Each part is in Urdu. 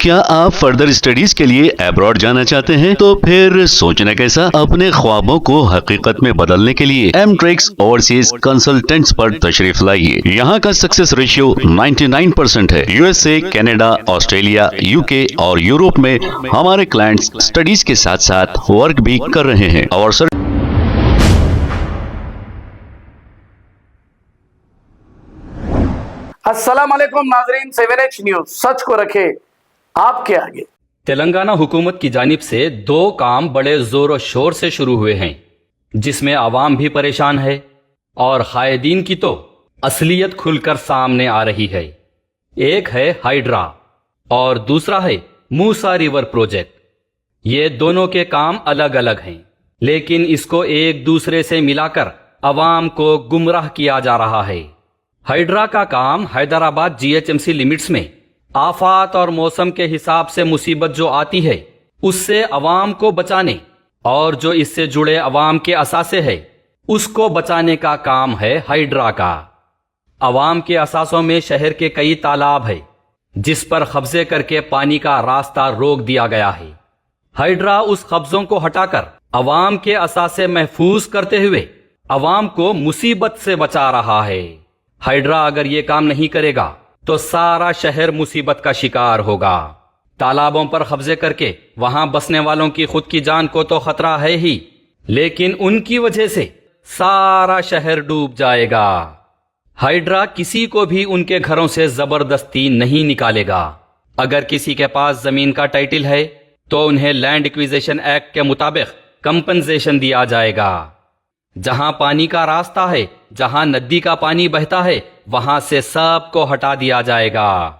کیا آپ فردر اسٹڈیز کے لیے ابراڈ جانا چاہتے ہیں؟ تو پھر سوچنا کیسا، اپنے خوابوں کو حقیقت میں بدلنے کے لیے ایم ٹریکس اوورسیز کنسلٹنٹس پر تشریف لائیے۔ یہاں کا سکسیس ریشیو 99% ہے۔ U S A, Canada, Australia, you کے اور یورپ میں ہمارے کلائنٹس اسٹڈیز کے ساتھ ساتھ ورک بھی کر رہے ہیں اور السلام علیکم ناظرین، 7H نیوز سچ کو رکھے آپ کے آگے۔ تلنگانہ حکومت کی جانب سے 2 کام بڑے زور و شور سے شروع ہوئے ہیں، جس میں عوام بھی پریشان ہے اور قائدین کی تو اصلیت کھل کر سامنے آ رہی ہے۔ ایک ہے ہائیڈرا اور دوسرا ہے موسا ریور پروجیکٹ۔ یہ دونوں کے کام الگ الگ ہیں، لیکن اس کو ایک دوسرے سے ملا کر عوام کو گمراہ کیا جا رہا ہے۔ ہائیڈرا کا کام حیدرآباد GHMC لمٹس میں آفات اور موسم کے حساب سے مصیبت جو آتی ہے اس سے عوام کو بچانے اور جو اس سے جڑے عوام کے اثاثے ہے اس کو بچانے کا کام ہے ہائیڈرا کا۔ عوام کے اثاثوں میں شہر کے کئی تالاب ہے جس پر قبضے کر کے پانی کا راستہ روک دیا گیا ہے۔ ہائیڈرا اس قبضوں کو ہٹا کر عوام کے اثاثے محفوظ کرتے ہوئے عوام کو مصیبت سے بچا رہا ہے۔ ہائیڈرا اگر یہ کام نہیں کرے گا تو سارا شہر مصیبت کا شکار ہوگا۔ تالابوں پر قبضے کر کے وہاں بسنے والوں کی خود کی جان کو تو خطرہ ہے ہی، لیکن ان کی وجہ سے سارا شہر ڈوب جائے گا۔ ہائیڈرا کسی کو بھی ان کے گھروں سے زبردستی نہیں نکالے گا۔ اگر کسی کے پاس زمین کا ٹائٹل ہے تو انہیں لینڈ ایکویزیشن ایکٹ کے مطابق کمپنسیشن دیا جائے گا۔ جہاں پانی کا راستہ ہے، جہاں ندی کا پانی بہتا ہے، وہاں سے سب کو ہٹا دیا جائے گا۔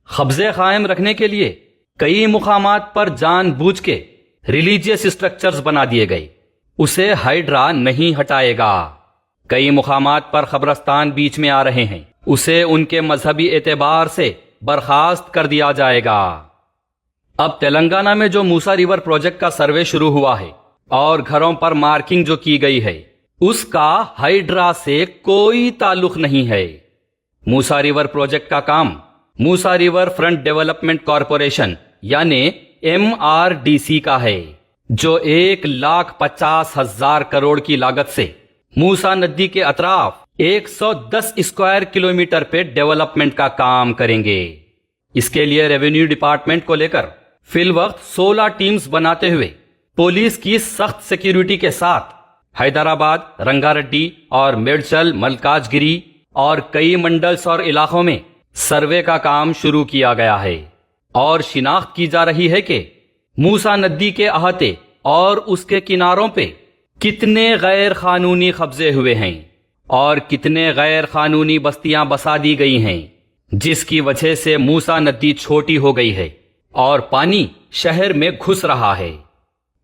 قبضے قائم رکھنے کے لیے کئی مقامات پر جان بوجھ کے ریلیجیس اسٹرکچرز بنا دیے گئے، اسے ہائیڈرا نہیں ہٹائے گا۔ کئی مقامات پر قبرستان بیچ میں آ رہے ہیں، اسے ان کے مذہبی اعتبار سے برخاست کر دیا جائے گا۔ اب تلنگانہ میں جو موسا ریور پروجیکٹ کا سروے شروع ہوا ہے اور گھروں پر مارکنگ جو کی گئی ہے اس کا ہائیڈرا سے کوئی تعلق نہیں ہے۔ موسا ریور پروجیکٹ کا کام موسا ریور فرنٹ ڈیولپمنٹ کارپوریشن یعنی MRDC کا ہے، جو 1,50,000 کروڑ کی لاگت سے موسا ندی کے اطراف 110 اسکوائر کلومیٹر پہ ڈیولپمنٹ کا کام کریں گے۔ اس کے لیے ریونیو ڈپارٹمنٹ کو لے کر فی الوقت 16 ٹیمز بناتے ہوئے پولیس کی سخت سیکیورٹی کے ساتھ حیدرآباد، رنگا ریڈی اور میڈچل، ملکاج گری اور کئی منڈلز اور علاقوں میں سروے کا کام شروع کیا گیا ہے اور شناخت کی جا رہی ہے کہ موسا ندی کے احاطے اور اس کے کناروں پہ کتنے غیر قانونی قبضے ہوئے ہیں اور کتنے غیر قانونی بستیاں بسا دی گئی ہیں، جس کی وجہ سے موسا ندی چھوٹی ہو گئی ہے اور پانی شہر میں گھس رہا ہے۔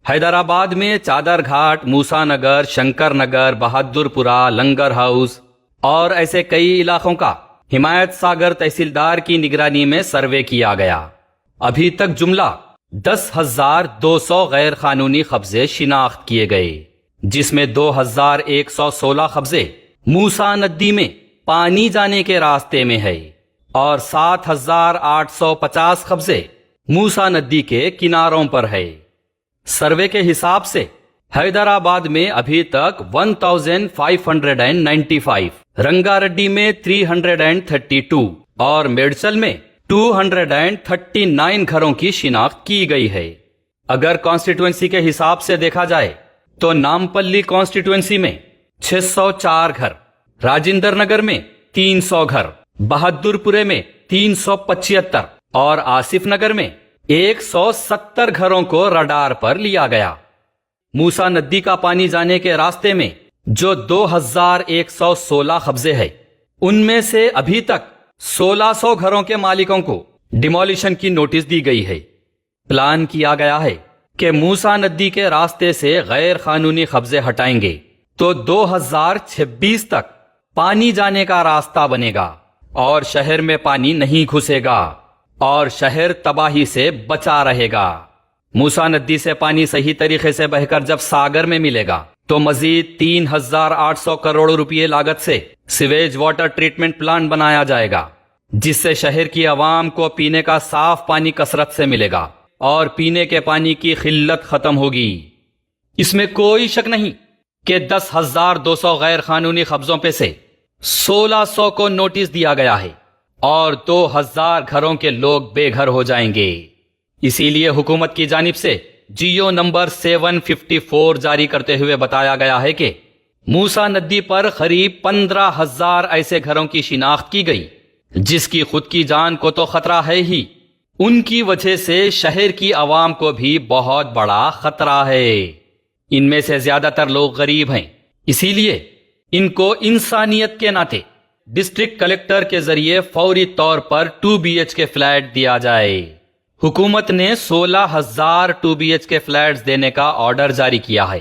حیدرآباد میں چادر گھاٹ، موسا نگر، شنکر نگر، بہادر پورہ، لنگر ہاؤس اور ایسے کئی علاقوں کا حمایت ساگر تحصیلدار کی نگرانی میں سروے کیا گیا۔ ابھی تک جملہ 10,200 غیر قانونی قبضے شناخت کیے گئے، جس میں 2,116 قبضے موسا ندی میں پانی جانے کے راستے میں ہے اور 7,850 قبضے موسا ندی کے کناروں پر ہے۔ سروے کے حساب سے حیدرآباد میں ابھی تک 1,595، رنگا ریڈی میں 332 اور میڈچل میں 239 گھروں کی شناخت کی گئی ہے۔ اگر کانسٹیٹوئنسی کے حساب سے دیکھا جائے تو نامپلی کانسٹیٹوئنسی میں 604 گھر، راجندر نگر میں 300 گھر، بہادر پورے میں 375 اور آصف نگر میں 170 گھروں کو رڈار پر لیا گیا۔ موسا ندی کا پانی جانے کے راستے میں جو 2,116 قبضے ہیں ان میں سے ابھی تک 1,600 گھروں کے مالکوں کو ڈیمولیشن کی نوٹس دی گئی ہے۔ پلان کیا گیا ہے کہ موسا ندی کے راستے سے غیر قانونی قبضے ہٹائیں گے تو 2026 تک پانی جانے کا راستہ بنے گا اور شہر میں پانی نہیں گھسے گا اور شہر تباہی سے بچا رہے گا۔ موسا ندی سے پانی صحیح طریقے سے بہ کر جب ساگر میں ملے گا تو مزید 3,800 کروڑ روپے لاگت سے سیویج واٹر ٹریٹمنٹ پلانٹ بنایا جائے گا جس سے شہر کی عوام کو پینے کا صاف پانی کثرت سے ملے گا اور پینے کے پانی کی قلت ختم ہوگی۔ اس میں کوئی شک نہیں کہ 10,200 غیر قانونی قبضوں پہ سے 1,600 کو نوٹس دیا گیا ہے اور 2,000 گھروں کے لوگ بے گھر ہو جائیں گے۔ اسی لیے حکومت کی جانب سے جیو نمبر 754 جاری کرتے ہوئے بتایا گیا ہے کہ موسیٰ ندی پر قریب 15,000 ایسے گھروں کی شناخت کی گئی جس کی خود کی جان کو تو خطرہ ہے ہی، ان کی وجہ سے شہر کی عوام کو بھی بہت بڑا خطرہ ہے۔ ان میں سے زیادہ تر لوگ غریب ہیں، اسی لیے ان کو انسانیت کے ناطے ڈسٹرکٹ کلکٹر کے ذریعے فوری طور پر 2 BHK فلیٹ دیا جائے۔ حکومت نے 16,000 2 BHK فلیٹس دینے کا آرڈر جاری کیا ہے۔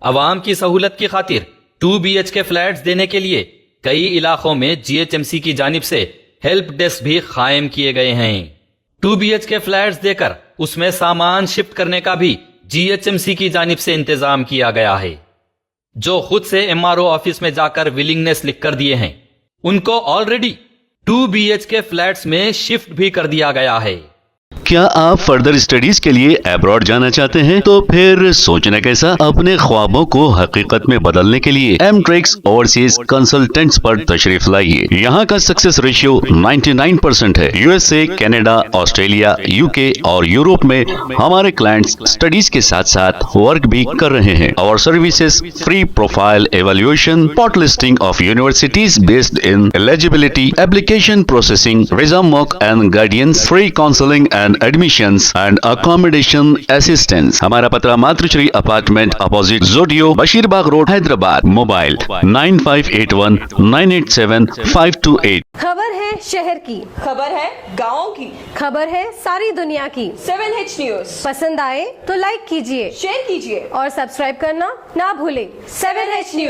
عوام کی سہولت کی خاطر 2 BHK فلیٹس دینے کے لیے کئی علاقوں میں GHMC کی جانب سے ہیلپ ڈیسک بھی قائم کیے گئے ہیں۔ 2 BHK فلیٹس دے کر اس میں سامان شفٹ کرنے کا بھی GHMC کی جانب سے انتظام کیا گیا ہے۔ جو خود سے MRO آفس میں جا کر ولنگنس لکھ کر دیے ہیں ان کو آلریڈی 2 BHK فلیٹس میں شفٹ بھی کر دیا گیا ہے۔ کیا آپ فردر اسٹڈیز کے لیے ایبراڈ جانا چاہتے ہیں؟ تو پھر سوچنا کیسا؟ اپنے خوابوں کو حقیقت میں بدلنے کے لیے ایم ٹریکس اوورسیز کنسلٹنٹس پر تشریف لائیے۔ یہاں کا سکسیس ریشیو 99% ہے۔ USA، کینیڈا، آسٹریلیا، UK اور یورپ میں ہمارے کلائنٹس اسٹڈیز کے ساتھ ساتھ ورک بھی کر رہے ہیں۔ اور services free profile evaluation, port listing of universities based in eligibility, application processing, visa موک and guidance, free counselling and admissions and accommodation assistance. ہمارا پتہ ماتر شری اپارٹمنٹ اپوزٹ زوڈیو، بشیر باغ روڈ، حیدرآباد۔ موبائل 9581987528۔ خبر ہے شہر کی، خبر ہے گاؤں کی، خبر ہے ساری دنیا کی۔ 7H نیوز پسند آئے تو لائک کیجئے، شیئر کیجیے اور سبسکرائب کرنا نہ بھولیں۔ 7H news.